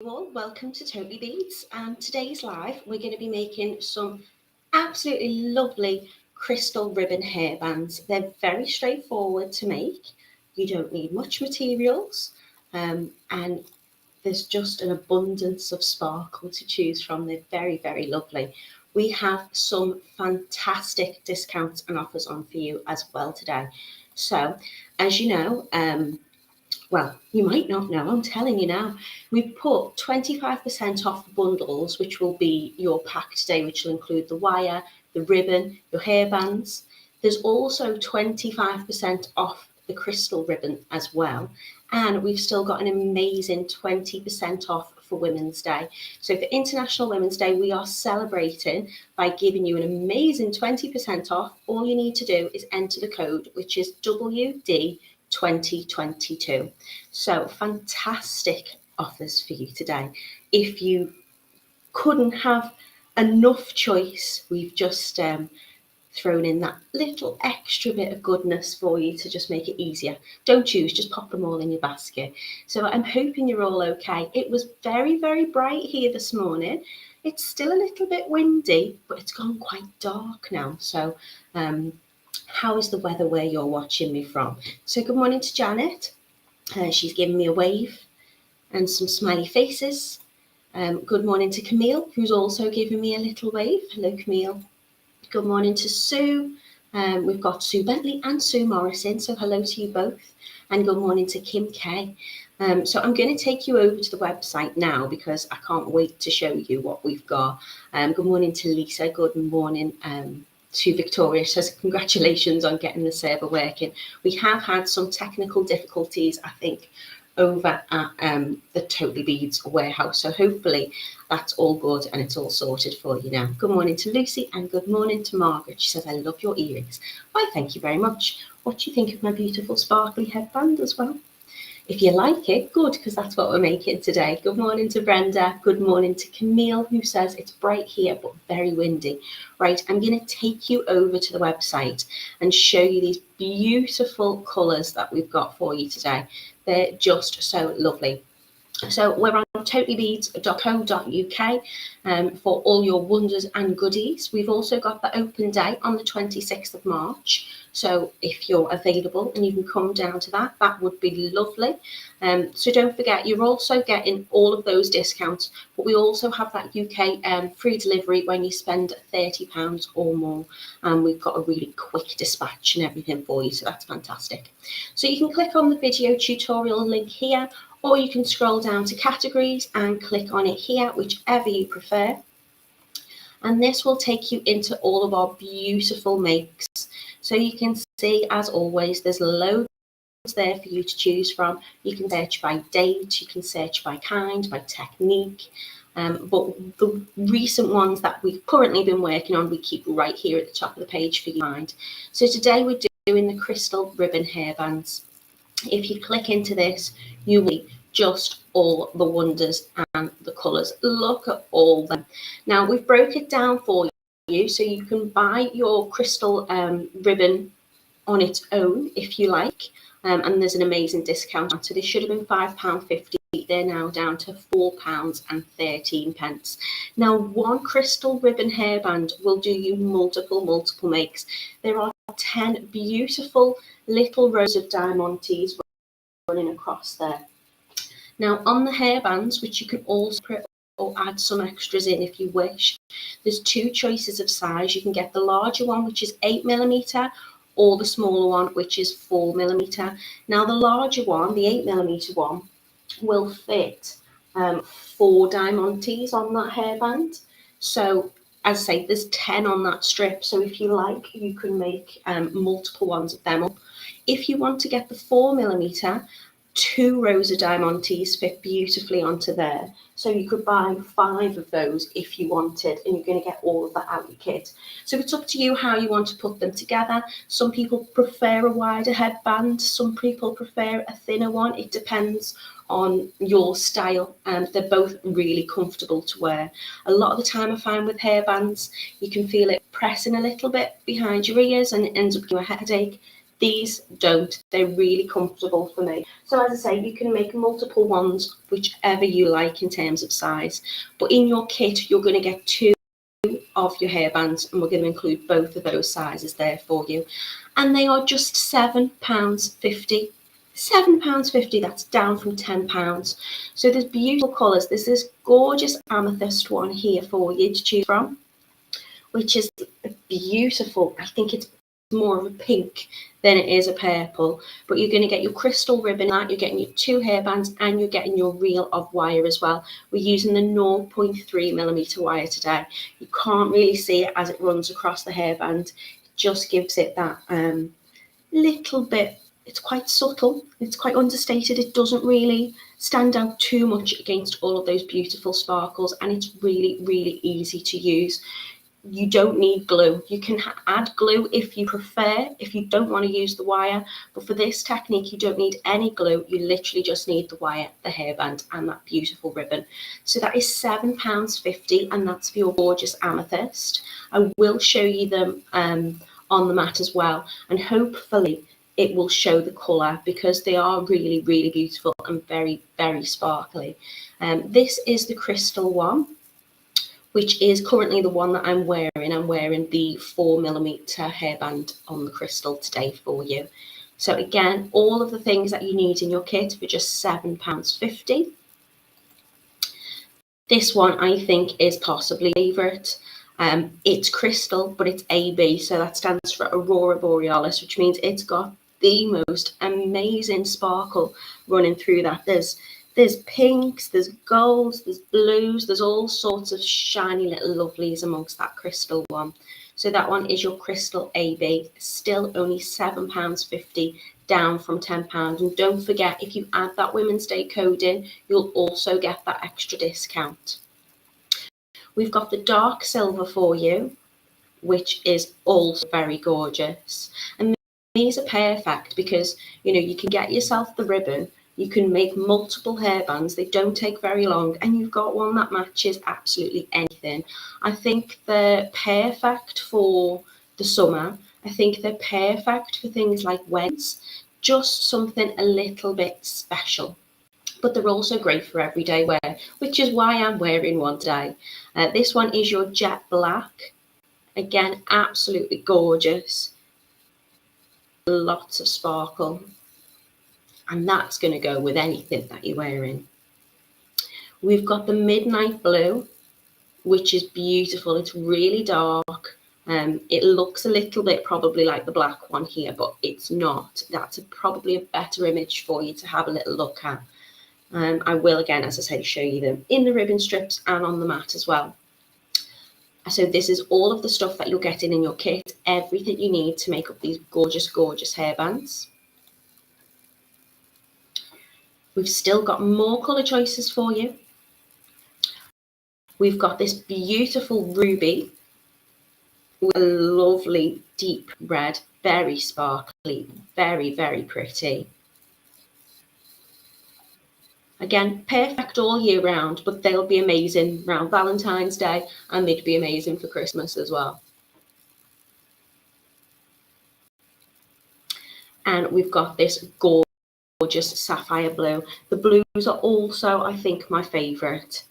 All, welcome to Totally Beads. And today's live, we're going to be making some absolutely lovely crystal ribbon hairbands. They're very straightforward to make. You don't need much materials, and there's just an abundance of sparkle to choose from. They're very, very lovely. We have some fantastic discounts and offers on for you as well today. So, as you know, well, you might not know, I'm telling you now. We've put 25% off the bundles, which will be your pack today, which will include the wire, the ribbon, your hairbands. There's also 25% off the crystal ribbon as well. And we've still got an amazing 20% off for Women's Day. So for International Women's Day, we are celebrating by giving you an amazing 20% off. All you need to do is enter the code, which is WD 2022. So fantastic offers for you today. If you couldn't have enough choice, we've just thrown in that little extra bit of goodness for you to just make it easier. Don't choose, just pop them all in your basket. So I'm hoping you're all okay. It was very, very bright here this morning. It's still a little bit windy, but it's gone quite dark now. So how is the weather where you're watching me from? So good morning to Janet. She's giving me a wave and some smiley faces. Good morning to Camille, who's also giving me a little wave. Hello, Camille. Good morning to Sue. We've got Sue Bentley and Sue Morrison, so hello to you both. And good morning to Kim Kay. So I'm going to take you over to the website now because I can't wait to show you what we've got. Good morning to Lisa. Good morning to Victoria. Says congratulations on getting the server working. We have had some technical difficulties, I think, over at the Totally Beads warehouse. So hopefully that's all good and it's all sorted for you now. Good morning to Lucy and good morning to Margaret. She says, I love your earrings. Why, thank you very much. What do you think of my beautiful sparkly headband as well? If you like it, good, because that's what we're making today. Good morning to Brenda. Good morning to Camille, who says it's bright here, but very windy. Right, I'm going to take you over to the website and show you these beautiful colours that we've got for you today. They're just so lovely. So we're on totallybeads.co.uk for all your wonders and goodies. We've also got the open day on the 26th of March. So if you're available and you can come down to that, that would be lovely. So don't forget, you're also getting all of those discounts, but we also have that UK free delivery when you spend £30 or more. And we've got a really quick dispatch and everything for you. So that's fantastic. So you can click on the video tutorial link here, or you can scroll down to categories and click on it here, whichever you prefer. And this will take you into all of our beautiful makes. So you can see, as always, there's loads there for you to choose from. You can search by date, you can search by kind, by technique. But the recent ones that we've currently been working on, we keep right here at the top of the page for you to find. So today we're doing the crystal ribbon hairbands. If you click into this, you will see just all the wonders and the colours. Look at all them. Now we've broke it down for you so you can buy your crystal ribbon on its own if you like, and there's an amazing discount. So this should have been £5.50. They're now down to £4.13. Now one crystal ribbon hairband will do you multiple makes. There are 10 beautiful little rows of diamantes running across there. Now on the hairbands, which you can also print or add some extras in if you wish, there's two choices of size. You can get the larger one, which is 8mm, or the smaller one, which is 4mm. Now the larger one, the 8mm one, will fit 4 diamantes on that hairband. So as I say, there's 10 on that strip. So if you like, you can make multiple ones of them up. If you want to get the 4mm, 2 rows of diamantes fit beautifully onto there. So you could buy 5 of those if you wanted, and you're going to get all of that out your kit. So it's up to you how you want to put them together. Some people prefer a wider headband, some people prefer a thinner one. It depends on your style, and they're both really comfortable to wear. A lot of the time I find with hairbands, you can feel it pressing a little bit behind your ears and it ends up giving you a headache. These don't. They're really comfortable for me. So as I say, you can make multiple ones, whichever you like in terms of size. But in your kit, you're going to get 2 of your hairbands, and we're going to include both of those sizes there for you. And they are just £7.50. £7.50, that's down from £10. So there's beautiful colours. There's this gorgeous amethyst one here for you to choose from, which is beautiful. I think it's more of a pink than it is a purple, but you're going to get your crystal ribbon out, you're getting your 2 hairbands, and you're getting your reel of wire as well. We're using the 0.3mm wire today. You can't really see it as it runs across the hairband. It just gives it that little bit. It's quite subtle, it's quite understated, it doesn't really stand out too much against all of those beautiful sparkles, and it's really, really easy to use. You don't need glue. You can add glue if you prefer, if you don't want to use the wire, but for this technique you don't need any glue. You literally just need the wire, the hairband, and that beautiful ribbon. So that is £7.50, and that's for your gorgeous amethyst. I will show you them on the mat as well, and hopefully it will show the colour, because they are really, really beautiful and very, very sparkly. This is the crystal one, which is currently the one that I'm wearing. I'm wearing the 4mm hairband on the crystal today for you. So again, all of the things that you need in your kit for just £7.50. This one I think is possibly favourite. It's crystal, but it's AB, so that stands for Aurora Borealis, which means it's got the most amazing sparkle running through that. There's pinks, there's golds, there's blues, there's all sorts of shiny little lovelies amongst that crystal one. So that one is your crystal AB, still only £7.50, down from £10. And don't forget, if you add that Women's Day code in, you'll also get that extra discount. We've got the dark silver for you, which is also very gorgeous. And these are perfect because, you know, you can get yourself the ribbon, you can make multiple hairbands, they don't take very long, and you've got one that matches absolutely anything. I think they're perfect for the summer. I think they're perfect for things like weddings, just something a little bit special. But they're also great for everyday wear, which is why I'm wearing one today. This one is your jet black. Again, absolutely gorgeous. Lots of sparkle. And that's going to go with anything that you're wearing. We've got the midnight blue, which is beautiful. It's really dark. It looks a little bit probably like the black one here, but it's not. That's probably a better image for you to have a little look at. I will, again, as I say, show you them in the ribbon strips and on the mat as well. So this is all of the stuff that you're getting in your kit, everything you need to make up these gorgeous, gorgeous hairbands. We've still got more colour choices for you. We've got this beautiful ruby with a lovely deep red, very sparkly, very, very pretty. Again, perfect all year round, but they'll be amazing around Valentine's Day, and they'd be amazing for Christmas as well. And we've got this gorgeous sapphire blue. The blues are also, I think, my favourite.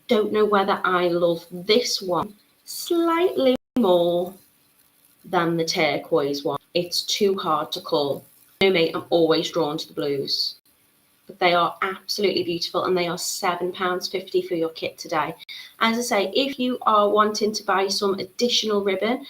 Don't know whether I love this one slightly more than the turquoise one. It's too hard to call. You know me, I'm always drawn to the blues. But they are absolutely beautiful, and they are £7.50 for your kit today. As I say, if you are wanting to buy some additional ribbon,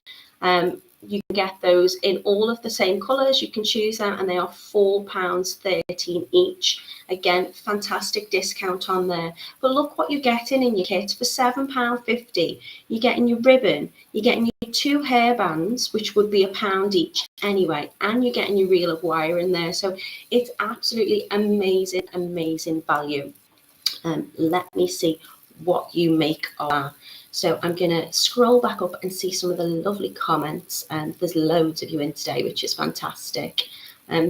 you can get those in all of the same colours. You can choose them, and they are £4.13 each. Again, fantastic discount on there. But look what you're getting in your kit for £7.50. You're getting your ribbon, you're getting your 2 hairbands, which would be £1 each anyway, and you're getting your reel of wire in there. So it's absolutely amazing, amazing value. Let me see what you make of that. So I'm going to scroll back up and see some of the lovely comments, and there's loads of you in today, which is fantastic.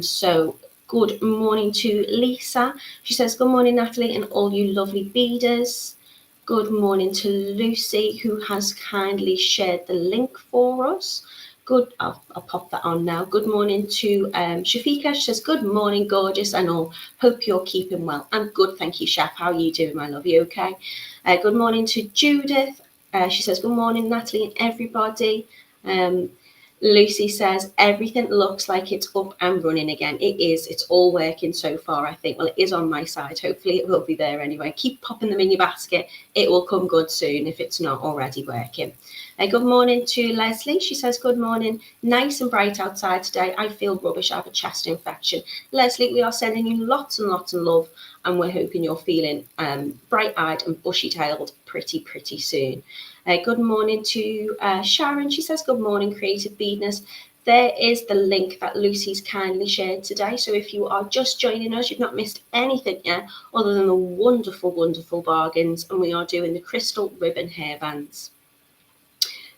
So good morning to Lisa. She says, good morning, Natalie, and all you lovely beaders. Good morning to Lucy, who has kindly shared the link for us. Good, I'll pop that on now. Good morning to Shafika. She says, good morning, gorgeous and all. Hope you're keeping well. I'm good, thank you, Chef. How are you doing, my love? You okay? Good morning to Judith. She says, good morning, Natalie and everybody. Lucy says, everything looks like it's up and running again. It is. It's all working so far, I think. Well, it is on my side. Hopefully it will be there anyway. Keep popping them in your basket. It will come good soon if it's not already working. Good morning to Leslie. She says, good morning. Nice and bright outside today. I feel rubbish. I have a chest infection. Leslie, we are sending you lots and lots of love, and we're hoping you're feeling bright-eyed and bushy-tailed pretty soon. Good morning to Sharon. She says, good morning, Creative Beadness. There is the link that Lucy's kindly shared today. So if you are just joining us, you've not missed anything yet other than the wonderful, wonderful bargains. And we are doing the crystal ribbon hairbands.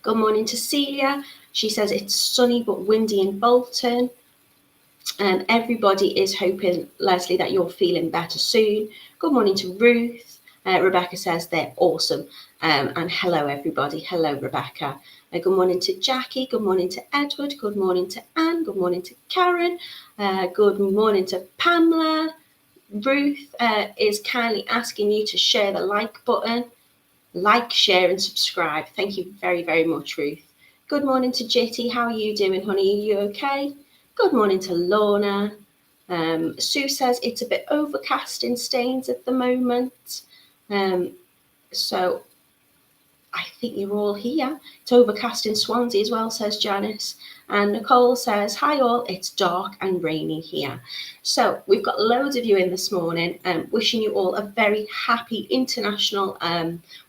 Good morning to Celia. She says it's sunny but windy in Bolton. Everybody is hoping, Leslie, that you're feeling better soon. Good morning to Ruth. Rebecca says they're awesome. And hello, everybody. Hello, Rebecca. Good morning to Jackie. Good morning to Edward. Good morning to Anne. Good morning to Karen. Good morning to Pamela. Ruth is kindly asking you to share the like button. Like, share, and subscribe. Thank you very, very much, Ruth. Good morning to Jitty. How are you doing, honey? Are you okay? Good morning to Lorna. Sue says it's a bit overcast in Staines at the moment. So I think you're all here. It's overcast in Swansea as well, says Janice. And Nicole says, hi all, it's dark and rainy here. So we've got loads of you in this morning, wishing you all a very happy International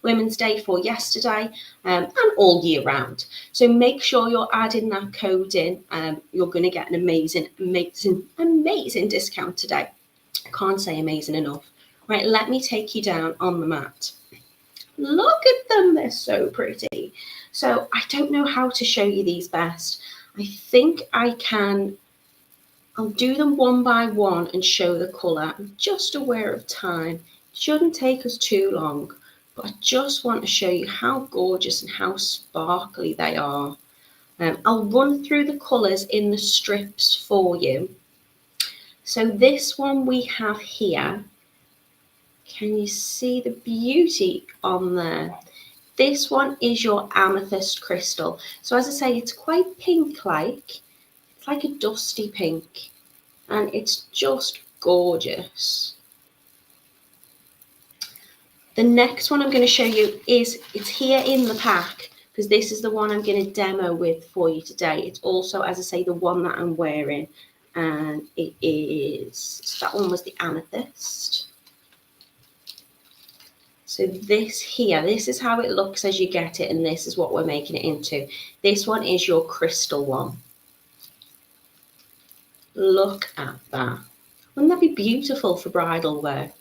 Women's Day for yesterday and all year round. So make sure you're adding that code in. You're going to get an amazing discount today. I can't say amazing enough. Right, let me take you down on the mat. Look at them, they're so pretty. So I don't know how to show you these best. I think I'll do them one by one and show the colour. I'm just aware of time. It shouldn't take us too long, but I just want to show you how gorgeous and how sparkly they are. I'll run through the colours in the strips for you. So this one we have here. Can you see the beauty on there? This one is your amethyst crystal. So as I say, it's quite pink-like. It's like a dusty pink. And it's just gorgeous. The next one I'm going to show you it's here in the pack, because this is the one I'm going to demo with for you today. It's also, as I say, the one that I'm wearing. And it is, that one was the amethyst. So this here, this is how it looks as you get it, and this is what we're making it into. This one is your crystal one. Look at that. Wouldn't that be beautiful for bridal wear?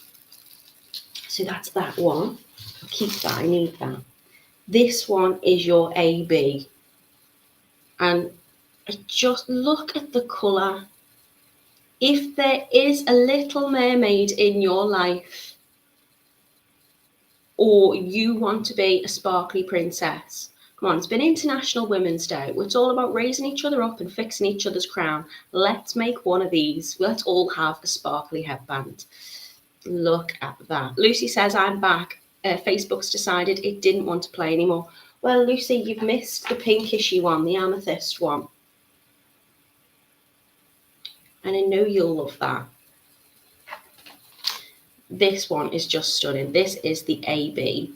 So that's that one. I'll keep that, I need that. This one is your AB. And just look at the colour. If there is a little mermaid in your life, or you want to be a sparkly princess, come on, it's been International Women's Day. It's all about raising each other up and fixing each other's crown. Let's make one of these. Let's all have a sparkly headband. Look at that. Lucy says, I'm back. Facebook's decided it didn't want to play anymore. Well, Lucy, you've missed the pinkishy one, the amethyst one. And I know you'll love that. This one is just stunning. This is the AB.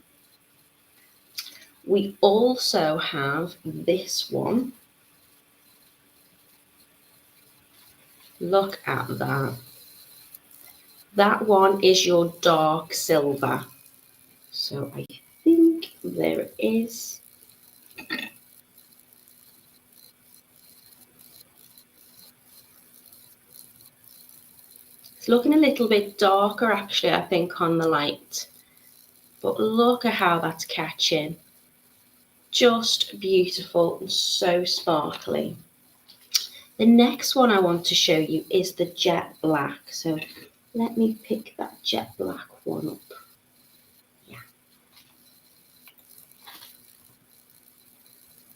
We also have this one. Look at that. That one is your dark silver. So I think there it is. It's looking a little bit darker actually, I think, on the light. But look at how that's catching. Just beautiful and so sparkly. The next one I want to show you is the jet black. So let me pick that jet black one up. Yeah.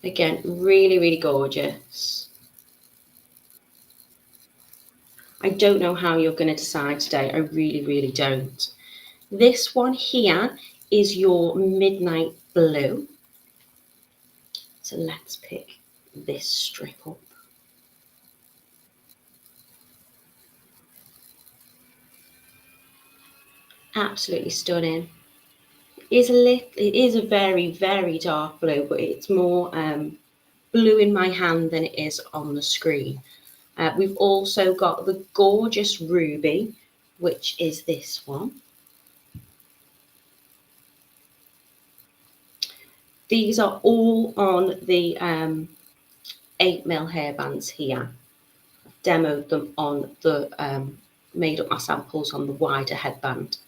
Again, really, really gorgeous. I don't know how you're going to decide today. I really, really don't. This one here is your midnight blue. So let's pick this strip up. Absolutely stunning. It is a very, very dark blue, but it's more blue in my hand than it is on the screen. We've also got the gorgeous ruby, which is this one. These are all on the 8mm hairbands here. I've demoed them on the, made up my samples on the wider headband.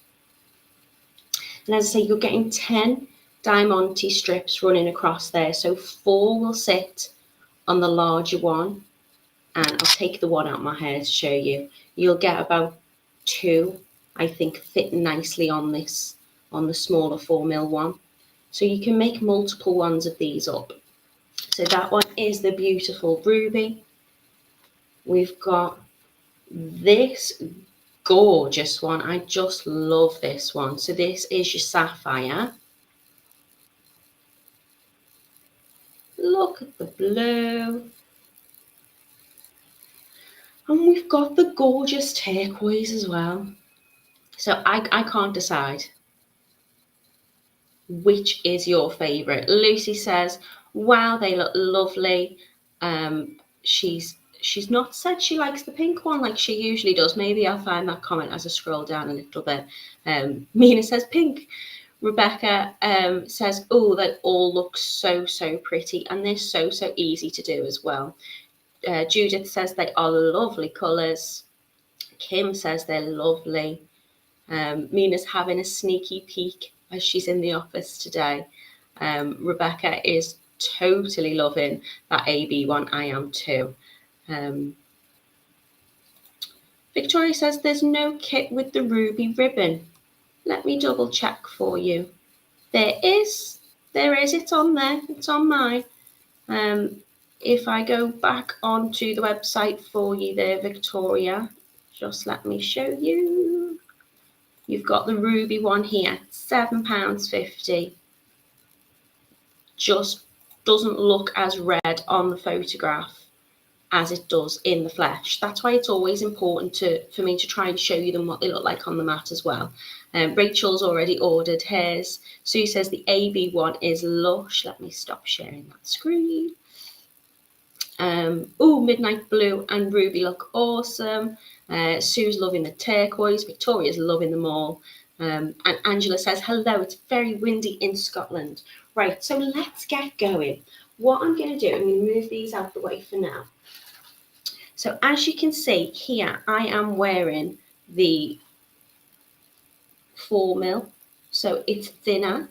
And as I say, you're getting 10 Diamante strips running across there. So 4 will sit on the larger one. And I'll take the one out of my hair to show you. You'll get about 2, I think, fit nicely on this, on the smaller 4mm one. So you can make multiple ones of these up. So that one is the beautiful ruby. We've got this gorgeous one. I just love this one. So this is your sapphire. Look at the blue. And we've got the gorgeous turquoise as well. So I can't decide which is your favourite. Lucy says, wow, they look lovely. She's not said she likes the pink one like she usually does. Maybe I'll find that comment as I scroll down a little bit. Mina says pink. Rebecca says, oh, they all look so, so pretty. And they're so, so easy to do as well. Judith says they are lovely colours. Kim says they're lovely. Mina's having a sneaky peek as she's in the office today. Rebecca is totally loving that AB one. I am too. Victoria says there's no kit with the ruby ribbon. Let me double check for you. There is. It's on there. It's on mine. If I go back onto the website for you there, Victoria, just let me show you. You've got the ruby one here, £7.50. Just doesn't look as red on the photograph as it does in the flesh. That's why it's always important for me to try and show you them what they look like on the mat as well. Rachel's already ordered hers. Sue says the AB one is lush. Let me stop sharing that screen. Midnight blue and ruby look awesome. Sue's loving the turquoise. Victoria's loving them all. And Angela says, hello, it's very windy in Scotland. Right, so let's get going. What I'm going to do, I'm going to move these out the way for now. So as you can see here, I am wearing the 4mm, so it's thinner.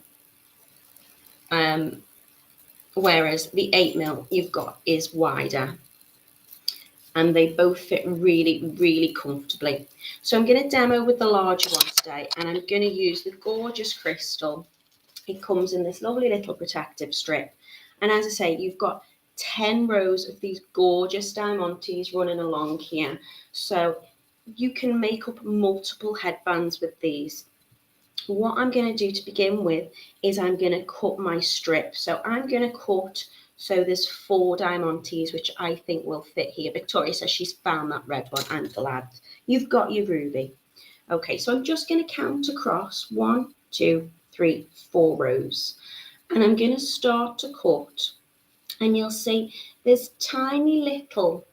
Whereas the 8mm you've got is wider. And they both fit really, really comfortably. So I'm going to demo with the larger one today, and I'm going to use the gorgeous crystal. It comes in this lovely little protective strip. And as I say, you've got 10 rows of these gorgeous diamantes running along here. So you can make up multiple headbands with these. What I'm going to do to begin with is I'm going to cut my strip. So I'm going to cut, so there's 4 diamantes, which I think will fit here. Victoria says she's found that red one. I'm glad. You've got your ruby. Okay, so I'm just going to count across 1, 2, 3, 4 rows. And I'm going to start to cut. And you'll see there's tiny little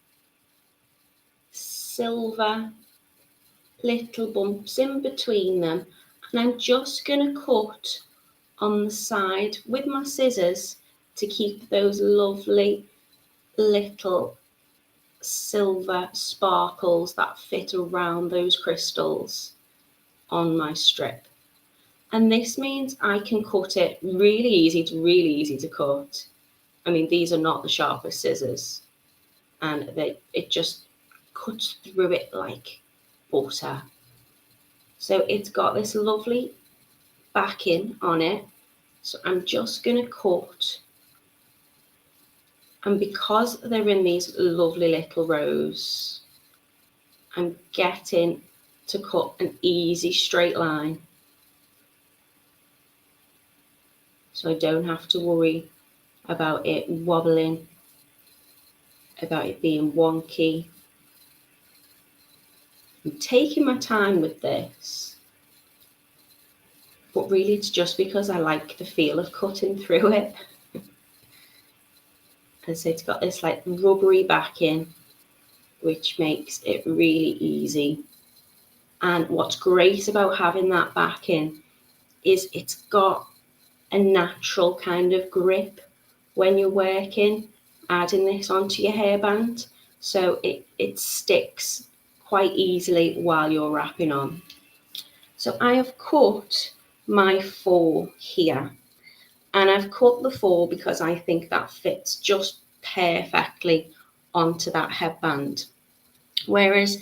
silver little bumps in between them. And I'm just going to cut on the side with my scissors to keep those lovely little silver sparkles that fit around those crystals on my strip. And this means I can cut it really easy to cut. I mean, these are not the sharpest scissors, and it just cuts through it like butter. So it's got this lovely backing on it. So I'm just going to cut And because they're in these lovely little rows, I'm getting to cut an easy straight line. So I don't have to worry about it wobbling, about it being wonky. I'm taking my time with this, but really it's just because I like the feel of cutting through it. And so it's got this like rubbery backing, which makes it really easy. And what's great about having that backing is it's got a natural kind of grip when you're working, adding this onto your hairband. So it sticks quite easily while you're wrapping on. So I have cut my 4 here, and I've cut the 4 because I think that fits just perfectly onto that headband. Whereas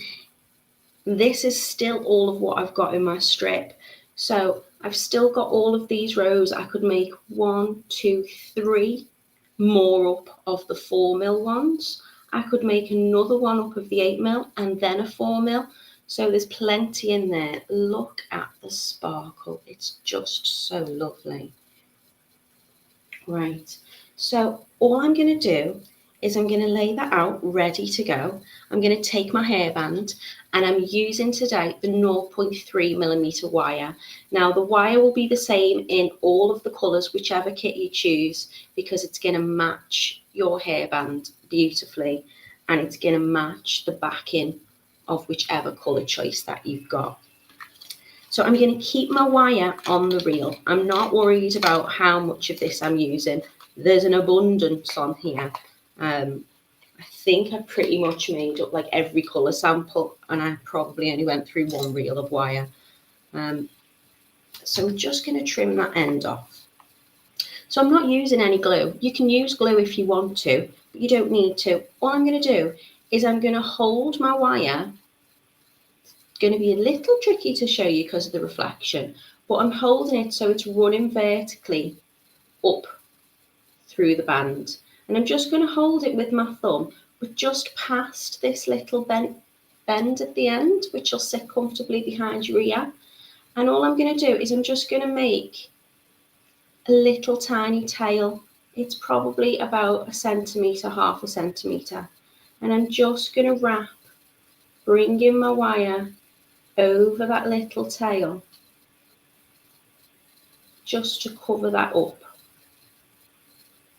this is still all of what I've got in my strip. So I've still got all of these rows. I could make 1, 2, 3 more up of the 4mm ones. I could make another one up of the 8mm and then a 4mm. So there's plenty in there. Look at the sparkle. It's just so lovely. Right, so all I'm going to do is I'm going to lay that out ready to go. I'm going to take my hairband, and I'm using today the 0.3mm wire. Now the wire will be the same in all of the colours, whichever kit you choose, because it's going to match your hairband beautifully, and it's going to match the backing of whichever colour choice that you've got. So I'm going to keep my wire on the reel. I'm not worried about how much of this I'm using. There's an abundance on here. I think I pretty much made up like every colour sample, and I probably only went through 1 reel of wire. So I'm just going to trim that end off. So I'm not using any glue. You can use glue if you want to, but you don't need to. All I'm going to do is I'm going to hold my wire. Going to be a little tricky to show you because of the reflection, but I'm holding it so it's running vertically up through the band, and I'm just going to hold it with my thumb, but just past this little bend at the end, which will sit comfortably behind your ear. And all I'm going to do is I'm just going to make a little tiny tail. It's probably about 1 centimetre, half a centimetre, and I'm just going to wrap, bringing my wire over that little tail just to cover that up.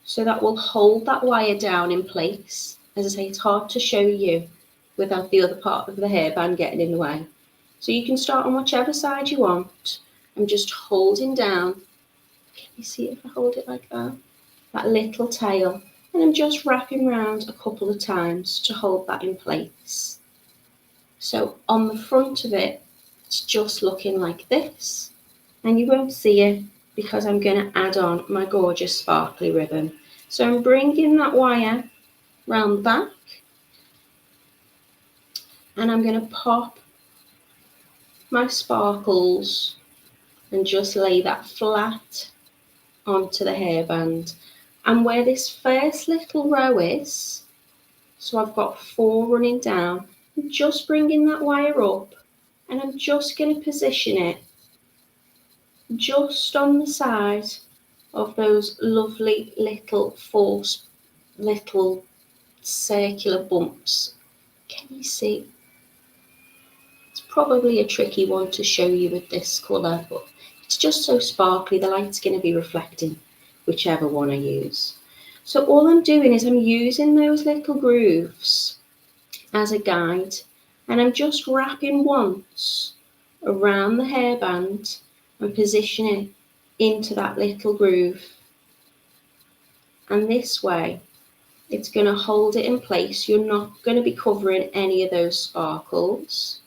So that will hold that wire down in place. As I say, it's hard to show you without the other part of the hairband getting in the way. So you can start on whichever side you want. I'm just holding down. Can you see if I hold it like that? That little tail. And I'm just wrapping round a couple of times to hold that in place. So on the front of it, it's just looking like this, and you won't see it because I'm going to add on my gorgeous sparkly ribbon. So I'm bringing that wire round the back, and I'm going to pop my sparkles and just lay that flat onto the hairband. And where this first little row is, so I've got 4 running down, I'm just bringing that wire up, and I'm just going to position it just on the side of those lovely little 4 little circular bumps. Can you see? It's probably a tricky one to show you with this colour, but it's just so sparkly. The light's going to be reflecting whichever one I use. So all I'm doing is I'm using those little grooves as a guide, and I'm just wrapping once around the hairband and positioning it into that little groove. And this way, it's going to hold it in place. You're not going to be covering any of those sparkles.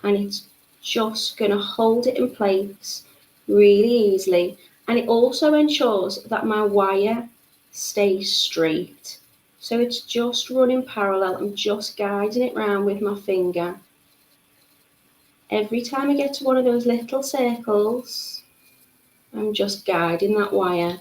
And it's just going to hold it in place really easily. And it also ensures that my wire stays straight. So it's just running parallel. I'm just guiding it round with my finger. Every time I get to one of those little circles, I'm just guiding that wire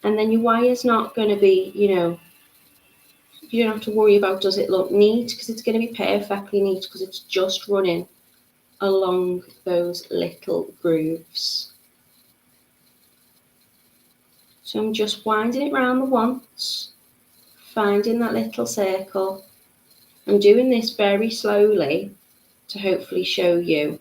And then your wire's not going to be, you don't have to worry about does it look neat, because it's going to be perfectly neat because it's just running along those little grooves. So I'm just winding it round the once, finding that little circle. I'm doing this very slowly to hopefully show you,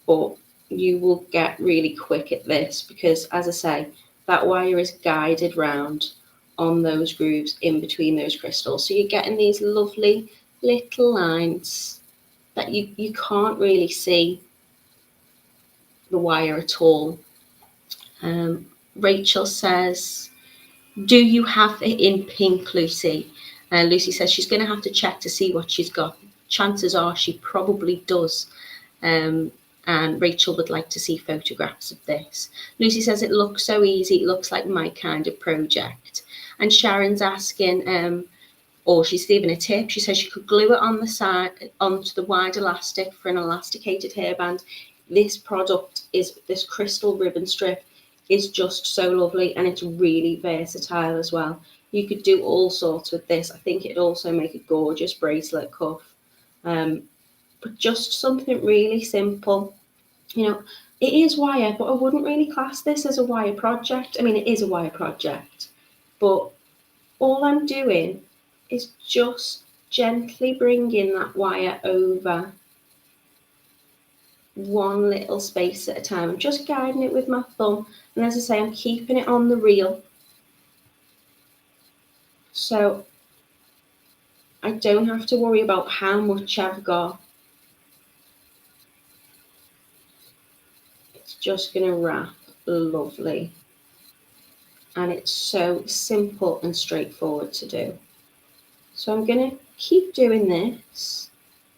but you will get really quick at this because, as I say, that wire is guided round on those grooves in between those crystals. So you're getting these lovely little lines that you can't really see the wire at all. Rachel says, do you have it in pink, Lucy? Lucy says she's going to have to check to see what she's got. Chances are she probably does. And Rachel would like to see photographs of this. Lucy says it looks so easy. It looks like my kind of project. And Sharon's asking, or she's leaving a tip. She says she could glue it on the side onto the wide elastic for an elasticated hairband. This product is this crystal ribbon strip is just so lovely, and it's really versatile as well. You could do all sorts with this. I think it'd also make a gorgeous bracelet cuff. But just something really simple. It is wire, but I wouldn't really class this as a wire project. I mean, it is a wire project, but all I'm doing is just gently bringing that wire over one little space at a time. I'm just guiding it with my thumb, and as I say, I'm keeping it on the reel so I don't have to worry about how much I've got. It's just going to wrap lovely, and it's so simple and straightforward to do. So I'm going to keep doing this.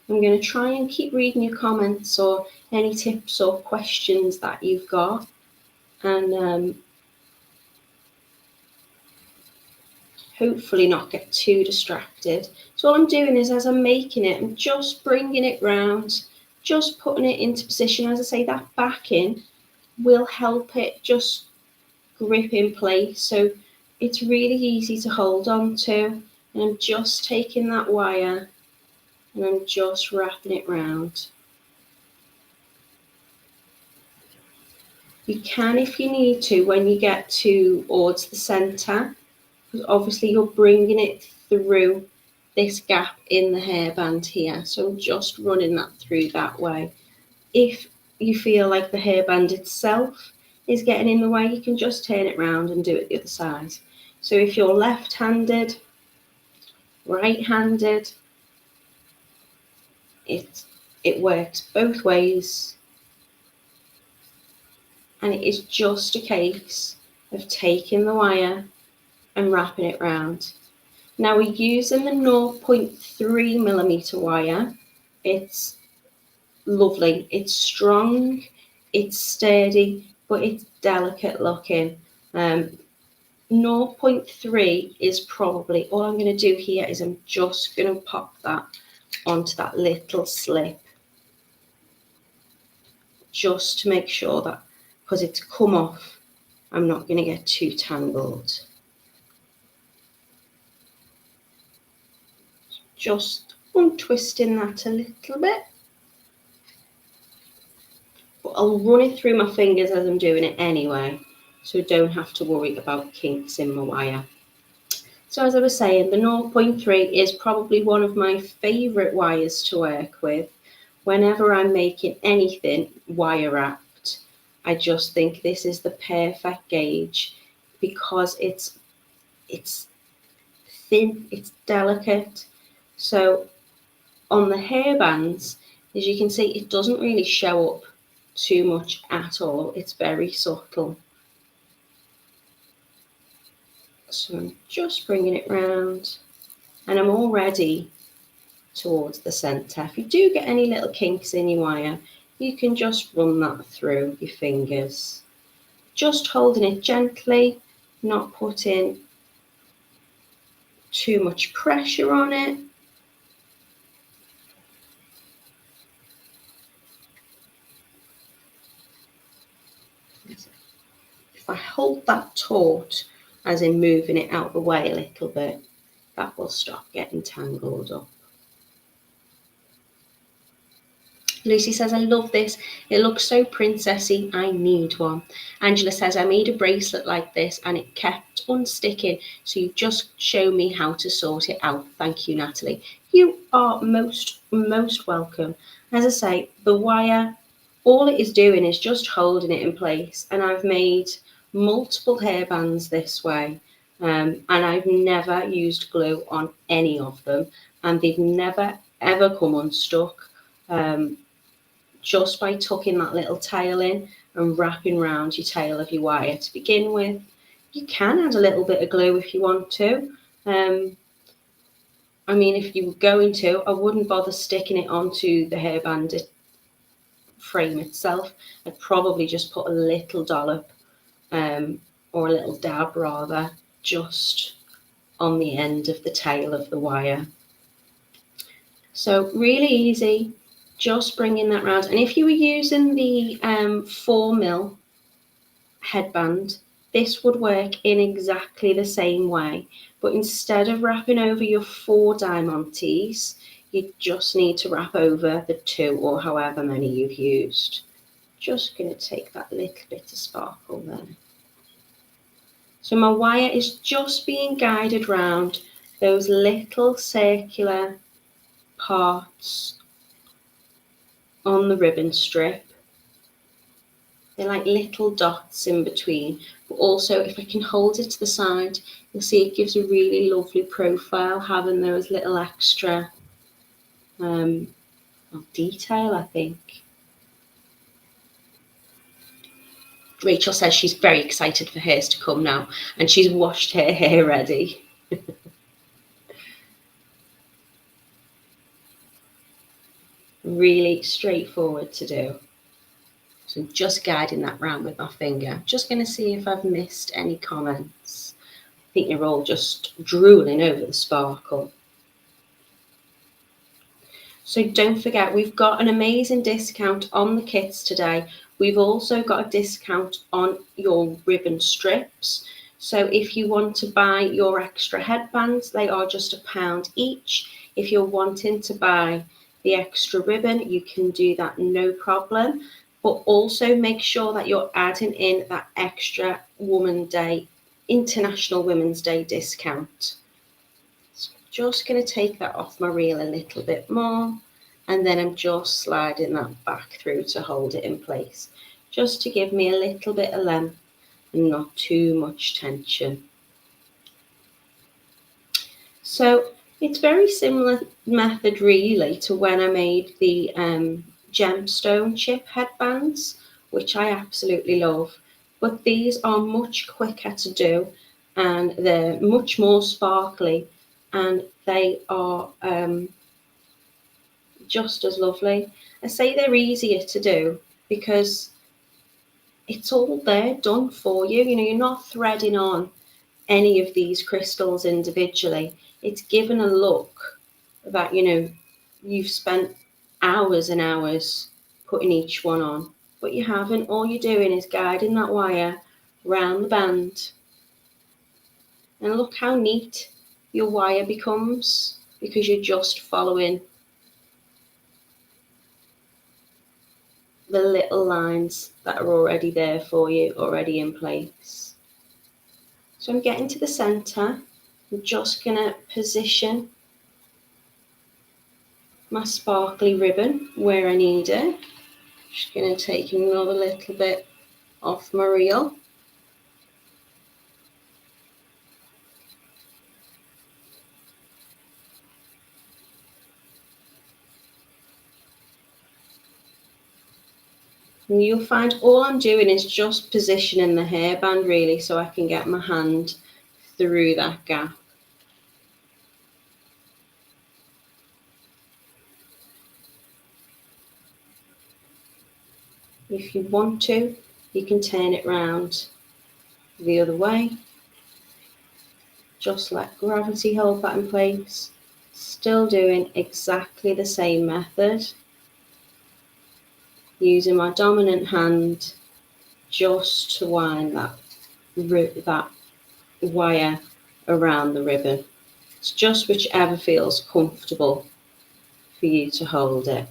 I'm going to try and keep reading your comments or any tips or questions that you've got, and hopefully not get too distracted. So all I'm doing is, as I'm making it, I'm just bringing it round, just putting it into position. As I say, that backing will help it just grip in place, so it's really easy to hold on to. And I'm just taking that wire and I'm just wrapping it round. You can, if you need to, when you get towards the centre, because obviously you're bringing it through this gap in the hairband here. So I'm just running that through that way. If you feel like the hairband itself is getting in the way, you can just turn it round and do it the other side. So if you're left-handed, right-handed, it works both ways. And it is just a case of taking the wire and wrapping it round. Now we're using the 0.3mm wire. It's lovely, it's strong, it's sturdy, but it's delicate looking. 0.3 is probably, all I'm going to do here is I'm just going to pop that onto that little slip, just to make sure that, because it's come off, I'm not going to get too tangled. Just untwisting that a little bit. But I'll run it through my fingers as I'm doing it anyway, so I don't have to worry about kinks in my wire. So as I was saying, the 0.3 is probably one of my favourite wires to work with. Whenever I'm making anything wire wrapped, I just think this is the perfect gauge because it's thin, it's delicate. So on the hairbands, as you can see, it doesn't really show up too much at all. It's very subtle. So I'm just bringing it round, and I'm already towards the centre. If you do get any little kinks in your wire, you can just run that through your fingers, just holding it gently, not putting too much pressure on it. If I hold that taut, as in moving it out the way a little bit, that will stop getting tangled up. Lucy says, I love this. It looks so princessy. I need one. Angela says, I made a bracelet like this and it kept unsticking. So you just show me how to sort it out. Thank you, Natalie. You are most welcome. As I say, the wire, all it is doing is just holding it in place. And I've made multiple hairbands this way. And I've never used glue on any of them. And they've never, ever come unstuck. Just by tucking that little tail in and wrapping around your tail of your wire to begin with. You can add a little bit of glue if you want to. I mean, if you were going to, I wouldn't bother sticking it onto the hairband frame itself. I'd probably just put a little dollop or a little dab rather, just on the end of the tail of the wire. So really easy. Just bringing that round. And if you were using the 4mm headband, this would work in exactly the same way. But instead of wrapping over your 4 diamantes, you just need to wrap over the 2 or however many you've used. Just going to take that little bit of sparkle there. So my wire is just being guided round those little circular parts on the ribbon strip. They're like little dots in between, but also if I can hold it to the side, you'll see it gives a really lovely profile, having those little extra detail, I think. Rachel says she's very excited for hers to come now, and she's washed her hair ready. Really straightforward to do. So just guiding that round with my finger. Just going to see if I've missed any comments. I think you're all just drooling over the sparkle. So don't forget, we've got an amazing discount on the kits today. We've also got a discount on your ribbon strips. So if you want to buy your extra headbands, they are just £1 each. If you're wanting to buy the extra ribbon, you can do that, no problem. But also make sure that you're adding in that extra International Women's Day discount. So just going to take that off my reel a little bit more, and then I'm just sliding that back through to hold it in place, just to give me a little bit of length and not too much tension. So it's very similar method really to when I made the gemstone chip headbands, which I absolutely love, but these are much quicker to do and they're much more sparkly, and they are just as lovely. I say they're easier to do because it's all there done for you. You know, you're not threading on any of these crystals individually. It's given a look that, you know, you've spent hours and hours putting each one on, but you haven't. All you're doing is guiding that wire round the band. And look how neat your wire becomes because you're just following the little lines that are already there for you, already in place. So I'm getting to the center. I'm just going to position my sparkly ribbon where I need it. Just going to take another little bit off my reel. And you'll find all I'm doing is just positioning the hairband really, so I can get my hand through that gap. If you want to, you can turn it round the other way. Just let gravity hold that in place. Still doing exactly the same method. Using my dominant hand just to wind that that wire around the ribbon. It's just whichever feels comfortable for you to hold it.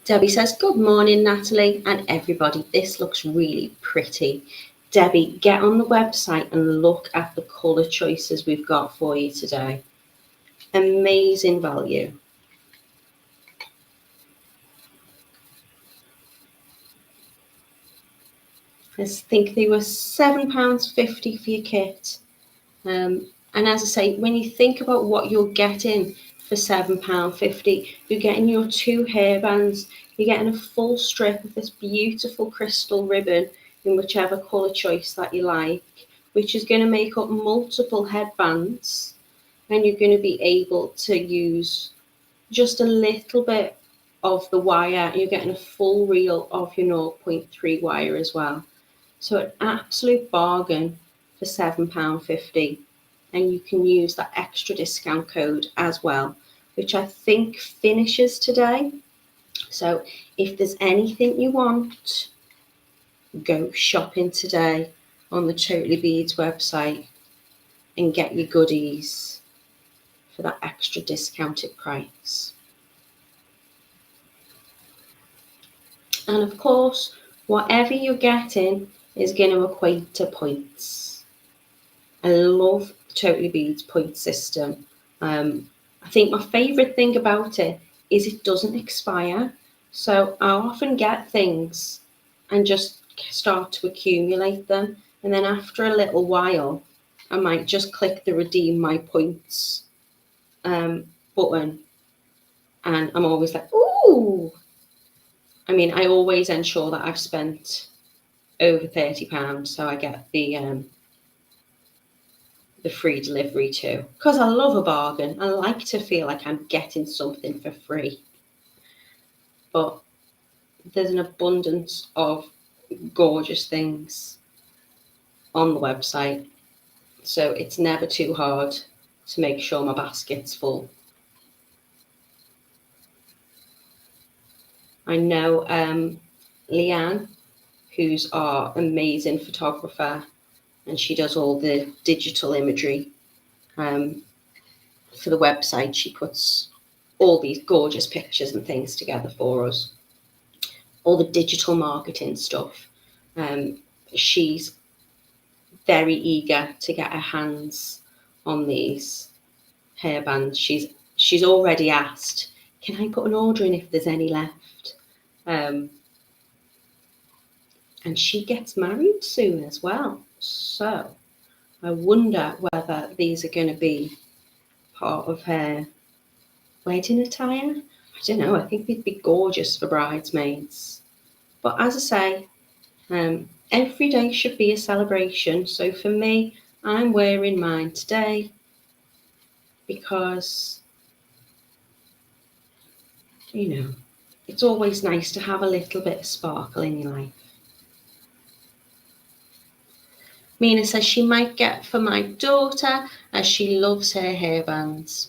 Debbie says, good morning, Natalie and everybody. This looks really pretty. Debbie, get on the website and look at the colour choices we've got for you today. Amazing value. I think they were £7.50 for your kit. And as I say, when you think about what you're getting for £7.50, you're getting your 2 hairbands, you're getting a full strip of this beautiful crystal ribbon in whichever colour choice that you like, which is going to make up multiple headbands, and you're going to be able to use just a little bit of the wire. You're getting a full reel of your 0.3 wire as well. So an absolute bargain for £7.50, and you can use that extra discount code as well, which I think finishes today. So if there's anything you want, go shopping today on the Totally Beads website and get your goodies for that extra discounted price. And of course, whatever you're getting is going to equate to points. I love Totally Beads point system. I think my favourite thing about it is it doesn't expire. So I often get things and just start to accumulate them. And then after a little while, I might just click the redeem my points button. And I'm always like, ooh. I mean, I always ensure that I've spent over £30, so I get the free delivery too, because I love a bargain. I like to feel like I'm getting something for free. But there's an abundance of gorgeous things on the website, so it's never too hard to make sure my basket's full. I know Leanne, who's our amazing photographer, and she does all the digital imagery for the website. She puts all these gorgeous pictures and things together for us, all the digital marketing stuff. She's very eager to get her hands on these hairbands. She's already asked, can I put an order in if there's any left? And she gets married soon as well. So I wonder whether these are going to be part of her wedding attire. I don't know. I think they'd be gorgeous for bridesmaids. But as I say, every day should be a celebration. So for me, I'm wearing mine today because, it's always nice to have a little bit of sparkle in your life. Mina says she might get for my daughter as she loves her hairbands.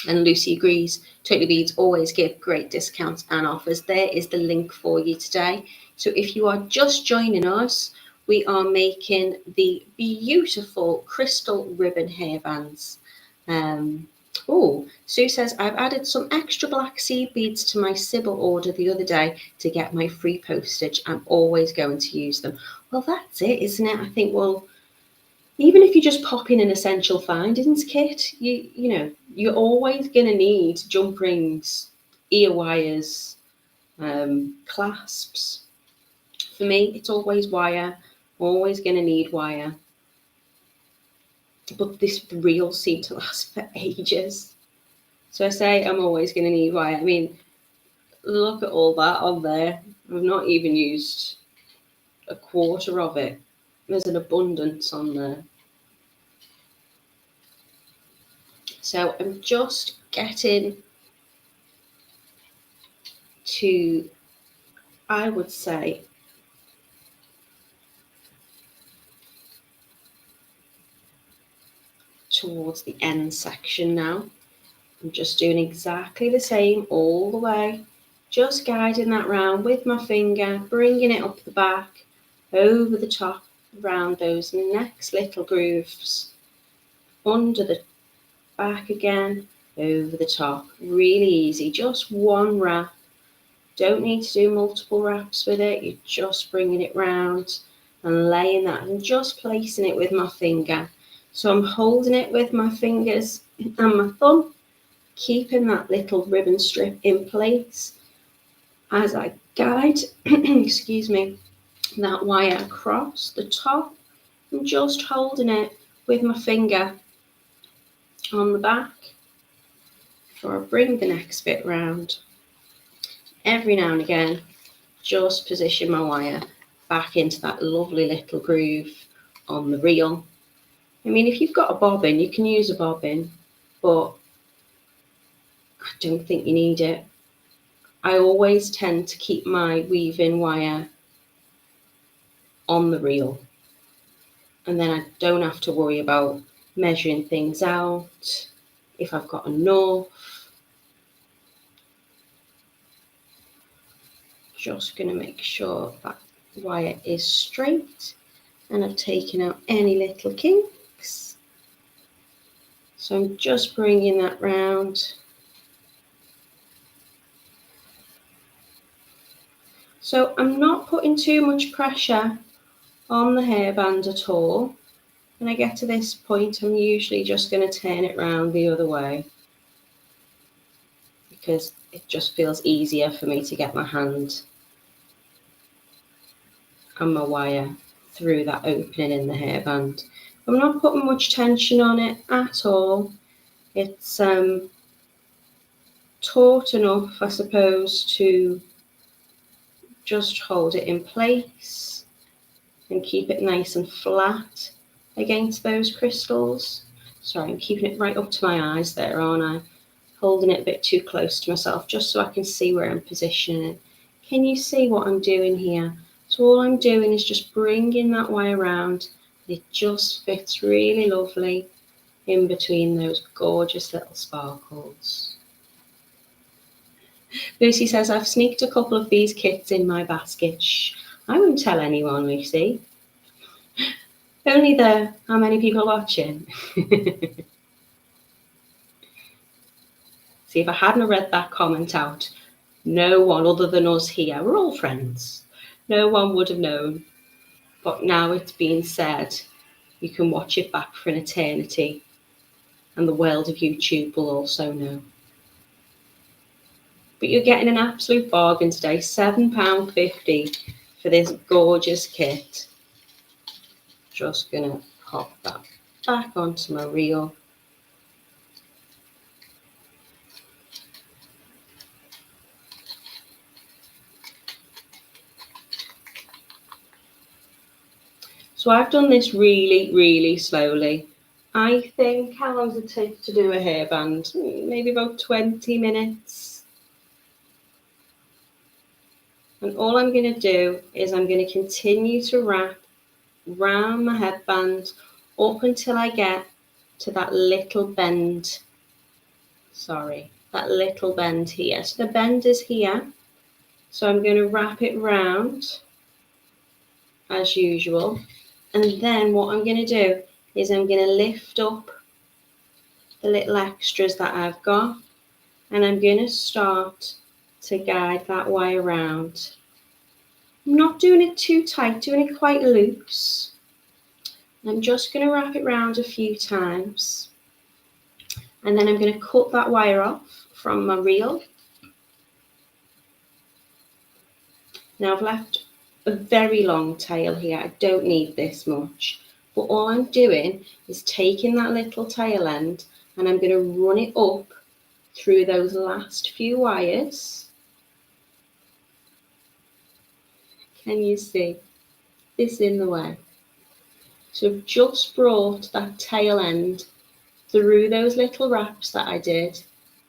And Lucy agrees. Totally Beads always give great discounts and offers. There is the link for you today. So if you are just joining us, we are making the beautiful crystal ribbon hairbands. Sue says, I've added some extra black seed beads to my Sybil order the other day to get my free postage. I'm always going to use them. Well, that's it, isn't it? I think, even if you just pop in an essential findings kit, you're always going to need jump rings, ear wires, clasps. For me, it's always wire. Always going to need wire. But this reel seemed to last for ages. So I say I'm always going to need wire. I mean, look at all that on there. I've not even used a quarter of it. There's an abundance on there. So I'm just getting to, I would say, towards the end section now. I'm just doing exactly the same all the way Just guiding that round with my finger, bringing it up the back, over the top, round those next little grooves, under the back again, over the top. Really easy, just one wrap. Don't need to do multiple wraps with it. You're just bringing it round and laying that and just placing it with my finger. So I'm holding it with my fingers and my thumb, keeping that little ribbon strip in place as I guide, excuse me, that wire across the top. I'm just holding it with my finger on the back before I bring the next bit round. Every now and again, just position my wire back into that lovely little groove on the reel. I mean, if you've got a bobbin, you can use a bobbin, but I don't think you need it. I always tend to keep my weaving wire on the reel, and then I don't have to worry about measuring things out if I've got enough. Just going to make sure that wire is straight and I've taken out any little kinks. So I'm just bringing that round. So I'm not putting too much pressure on the hairband at all. When I get to this point, I'm usually just going to turn it round the other way because it just feels easier for me to get my hand and my wire through that opening in the hairband. I'm not putting much tension on it at all. It's taut enough, I suppose, to just hold it in place and keep it nice and flat against those crystals. Sorry, I'm keeping it right up to my eyes there, aren't I? Holding it a bit too close to myself just so I can see where I'm positioning it. Can you see what I'm doing here? So all I'm doing is just bringing that wire around. It just fits really lovely in between those gorgeous little sparkles. Lucy says, I've sneaked a couple of these kits in my basket. Shh, I wouldn't tell anyone, Lucy. Only how many people are watching. See, if I hadn't read that comment out, no one other than us here, we're all friends, no one would have known. But now it's been said, you can watch it back for an eternity, and the world of YouTube will also know. But you're getting an absolute bargain today, £7.50 for this gorgeous kit. Just gonna pop that back onto my reel. So I've done this really, really slowly. I think, how long does it take to do a hairband? Maybe about 20 minutes. And all I'm going to do is I'm going to continue to wrap round my headband up until I get to that little bend. Sorry, that little bend here. So the bend is here. So I'm going to wrap it round as usual. And then what I'm going to do is I'm going to lift up the little extras that I've got, and I'm going to start to guide that wire around. I'm not doing it too tight, doing it quite loose. I'm just going to wrap it round a few times, and then I'm going to cut that wire off from my reel. Now I've left a very long tail here. I don't need this much, but all I'm doing is taking that little tail end and I'm going to run it up through those last few wires. Can you see? This in the way. So I've just brought that tail end through those little wraps that I did,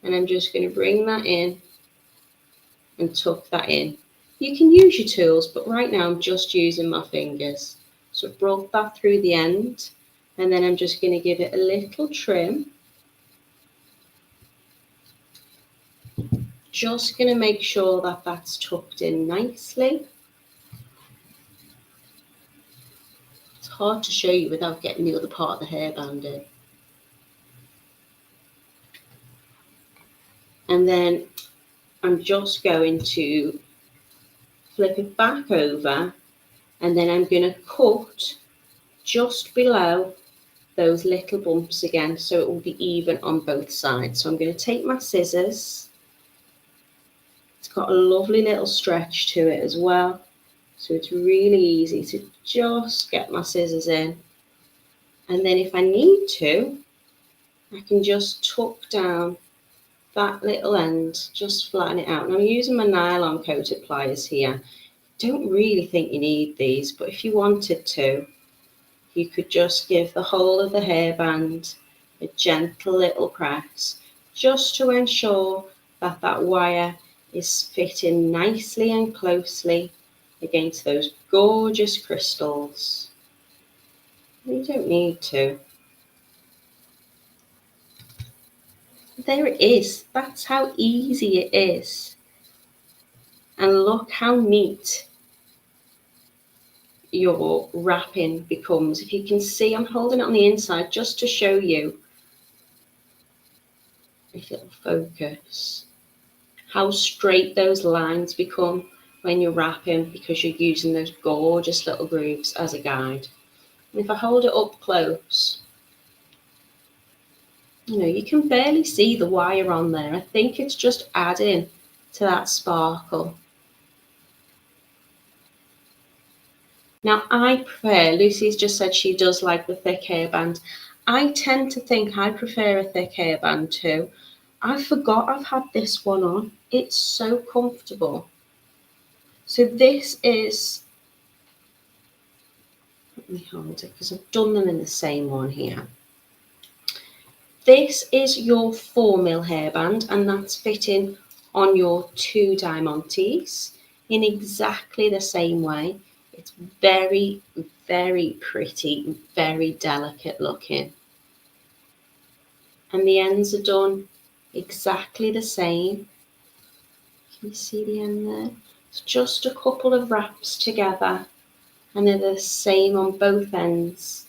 and I'm just going to bring that in and tuck that in. You can use your tools, but right now I'm just using my fingers. So I've brought that through the end, and then I'm just going to give it a little trim, just going to make sure that that's tucked in nicely. It's hard to show you without getting the other part of the hairband in. And then I'm just going to flip it back over, and then I'm going to cut just below those little bumps again, so it will be even on both sides. So I'm going to take my scissors. It's got a lovely little stretch to it as well, so it's really easy to just get my scissors in. And then if I need to, I can just tuck down that little end, just flatten it out. And I'm using my nylon coated pliers here. Don't really think you need these, but if you wanted to, you could just give the whole of the hairband a gentle little press, just to ensure that that wire is fitting nicely and closely against those gorgeous crystals. You don't need to. There it is. That's how easy it is. And look how neat your wrapping becomes. If you can see, I'm holding it on the inside just to show you, if it'll focus, how straight those lines become when you're wrapping, because you're using those gorgeous little grooves as a guide. And if I hold it up close, you can barely see the wire on there. I think it's just adding to that sparkle. Now, I prefer, Lucy's just said she does like the thick hairband. I tend to think I prefer a thick hairband too. I forgot I've had this one on. It's so comfortable. So this is, let me hold it because I've done them in the same one here. This is your 4mm hairband, and that's fitting on your 2 diamantes in exactly the same way. It's very, very pretty, very delicate looking. And the ends are done exactly the same. Can you see the end there? It's just a couple of wraps together, and they're the same on both ends.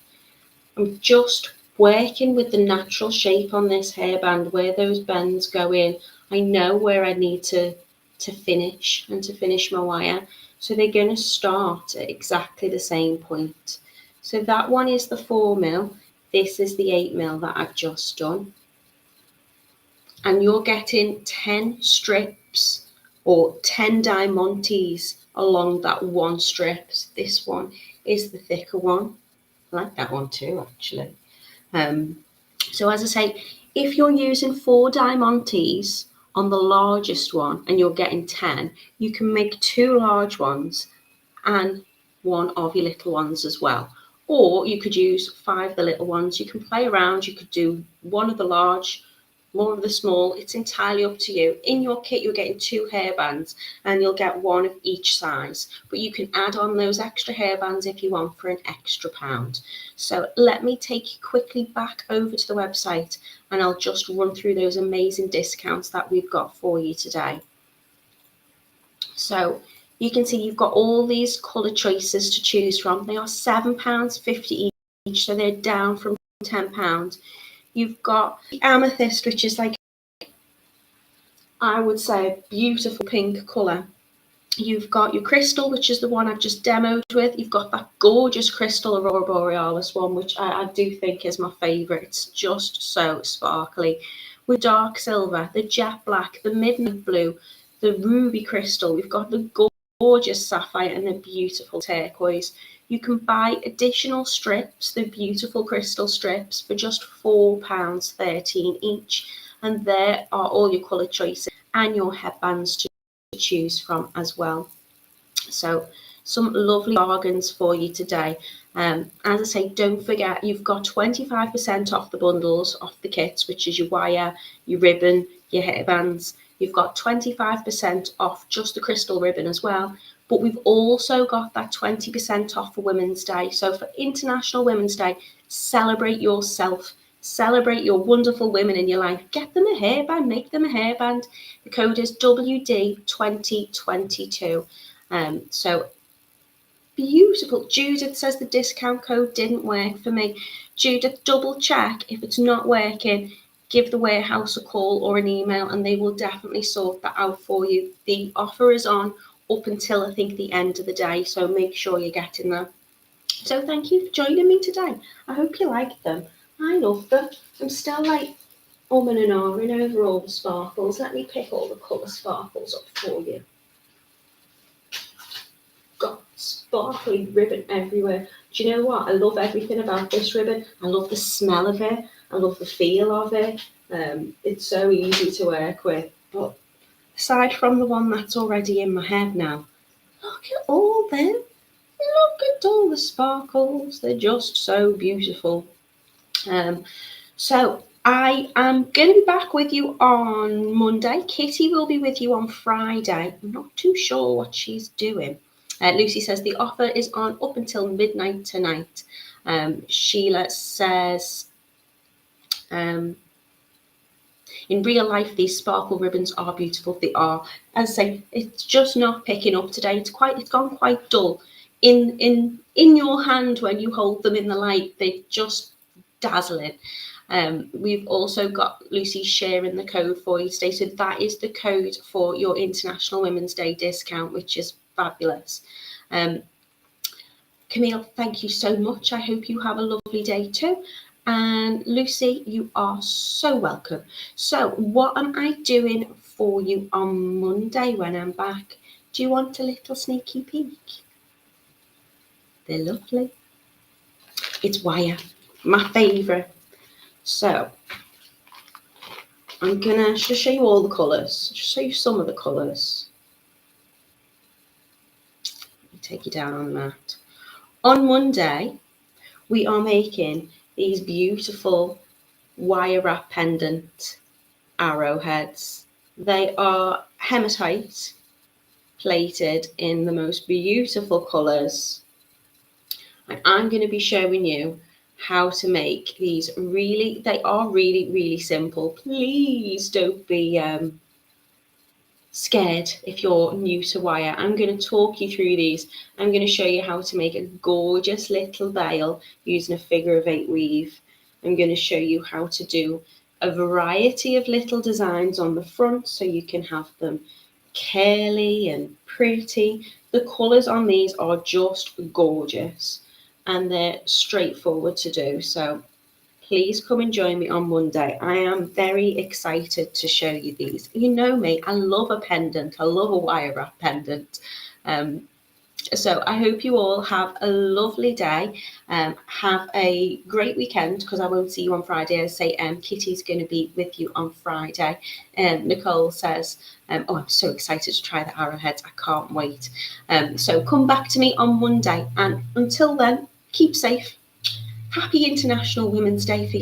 I'm just working with the natural shape on this hairband, where those bends go in. I know where I need to finish and to finish my wire. So they're going to start at exactly the same point. So that one is the 4mm. This is the 8mm that I've just done. And you're getting 10 strips or 10 diamantes along that one strip. This one is the thicker one. I like that one too, actually. So as I say, if you're using 4 diamantes on the largest one and you're getting 10, you can make 2 large ones and 1 of your little ones as well. Or you could use 5 of the little ones. You can play around. You could do 1 of the large, more of the small. It's entirely up to you. In your kit, you're getting 2 hairbands and you'll get 1 of each size. But you can add on those extra hairbands if you want for an extra £1. So let me take you quickly back over to the website, and I'll just run through those amazing discounts that we've got for you today. So you can see you've got all these colour choices to choose from. They are £7.50 each, so they're down from £10. You've got the amethyst, which is like, I would say, a beautiful pink colour. You've got your crystal, which is the one I've just demoed with. You've got that gorgeous crystal Aurora Borealis one, which I do think is my favourite. It's just so sparkly. With dark silver, the jet black, the midnight blue, the ruby crystal. We've got the gorgeous sapphire and the beautiful turquoise. You can buy additional strips, the beautiful crystal strips, for just £4.13 each. And there are all your colour choices and your headbands to choose from as well. So some lovely bargains for you today. As I say, don't forget, you've got 25% off the bundles, off the kits, which is your wire, your ribbon, your hairbands. You've got 25% off just the crystal ribbon as well. But we've also got that 20% off for Women's Day. So for International Women's Day, celebrate yourself Celebrate your wonderful women in your life. Get them a hairband, make them a hairband. The code is WD2022. So beautiful. Judith says the discount code didn't work for me. Judith, double check. If it's not working, give the warehouse a call or an email and they will definitely sort that out for you. The offer is on up until I think the end of the day, so make sure you're getting that. So thank you for joining me today. I hope you like them. I love them. I'm still like and ahhing over all the sparkles. Let me pick all the colour sparkles up for you. Got sparkly ribbon everywhere. Do you know what? I love everything about this ribbon. I love the smell of it. I love the feel of it. It's so easy to work with. But aside from the one that's already in my head now, look at all them. Look at all the sparkles. They're just so beautiful. So I am going to be back with you on Monday. Kitty will be with you on Friday. I'm not too sure what she's doing. Lucy says the offer is on up until midnight tonight. Sheila says, in real life, these sparkle ribbons are beautiful. They are. As I say, it's just not picking up today. It's gone quite dull. In your hand when you hold them in the light, they just dazzling. We've also got Lucy sharing the code for you today. So that is the code for your International Women's Day discount, which is fabulous. Camille, thank you so much. I hope you have a lovely day too. And Lucy, you are so welcome. So what am I doing for you on Monday when I'm back? Do you want a little sneaky peek? They're lovely. It's wire, my favourite. So I'm gonna just show you all the colours. Just show you some of the colours. Take you down on that. On Monday, we are making these beautiful wire wrap pendant arrowheads. They are hematite plated in the most beautiful colours. And I'm going to be showing you how to make these. They are really simple. Please don't be scared if you're new to wire. I'm going to talk you through these. I'm going to show you how to make a gorgeous little veil using a figure of 8 weave. I'm going to show you how to do a variety of little designs on the front so you can have them curly and pretty. The colours on these are just gorgeous and they're straightforward to do. So please come and join me on Monday. I am very excited to show you these. You know me, I love a pendant. I love a wire wrap pendant. So I hope you all have a lovely day. Have a great weekend because I won't see you on Friday. I say Kitty's going to be with you on Friday. Nicole says, oh, I'm so excited to try the arrowheads. I can't wait. So come back to me on Monday. And until then, keep safe. Happy International Women's Day for you.